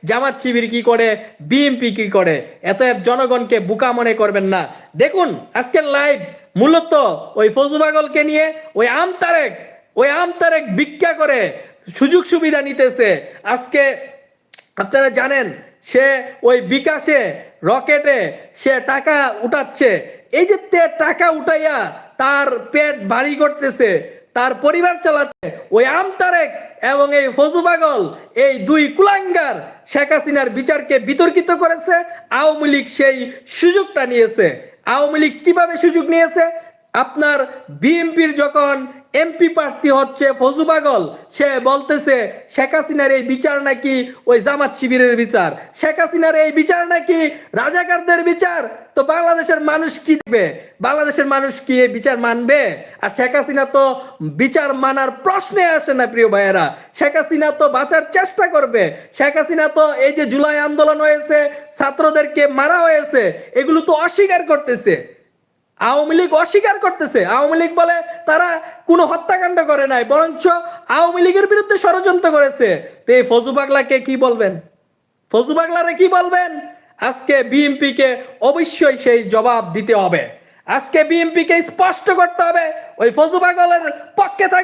জামাত শিবির কি করে, বিএনপি কি করে। এত জনগণকে বোকা মনে করবেন না। দেখুন আজকের লাইভ মূলত ওই ফজলু পাগলকে নিয়ে ওই আমতারেক ভিক্ষা করে সুযোগ সুবিধা নিতেছে। আজকে আপনারা জানেন সে ওই বিকাশে রকেটে সে টাকা উঠাচ্ছে। এই যে টাকা উঠাইয়া তার পেট ভারী করতেছে, তার পরিবার চালাচ্ছে ওই আমতারেক এবং এই ফজলু পাগল, এই দুই কুলাঙ্গার শেখ হাসিনার বিচারকে বিতর্কিত করেছে। আওয়ামী লীগ সেই সুযোগটা নিয়েছে। আওয়ামী লীগ কিভাবে সুযোগ নিয়েছে? আপনার বিএনপির যখন এমপি প্রার্থী হচ্ছে ফজলু পাগল, সে বলতেছে শেখ হাসিনার এই বিচার নাকি ওই জামাত শিবিরের বিচার, শেখ হাসিনার এই বিচার নাকি রাজাকারদের বিচার। তো বাংলাদেশের মানুষ কি দেবে? বাংলাদেশের মানুষ কি এই বিচার মানবে? আর শেখ হাসিনা তো বিচার মানার প্রশ্নে আসে না প্রিয় ভাইয়েরা। শেখ হাসিনা তো বাঁচার চেষ্টা করবে। শেখ হাসিনা তো এই যে জুলাই আন্দোলন হয়েছে, ছাত্রদেরকে মারা হয়েছে, এগুলো তো অস্বীকার করতেছে। আওয়ামী লীগ অস্বীকার করতেছে। আওয়ামী লীগ বলে তারা কোনো হত্যাকাণ্ড করে নাই, বরঞ্চ আওয়ামী লীগের বিরুদ্ধে ষড়যন্ত্র করেছে। তো এই ফজলু পাগলাকে কি বলবেন? ফজলু পাগলারে কি বলবেন? আজকে বিএনপি কে অবশ্যই সেই জবাব দিতে হবে। আজকে বিএনপি কে স্পষ্ট করতে হবে ওই ফজলু পাগলের পক্ষে থাকবে।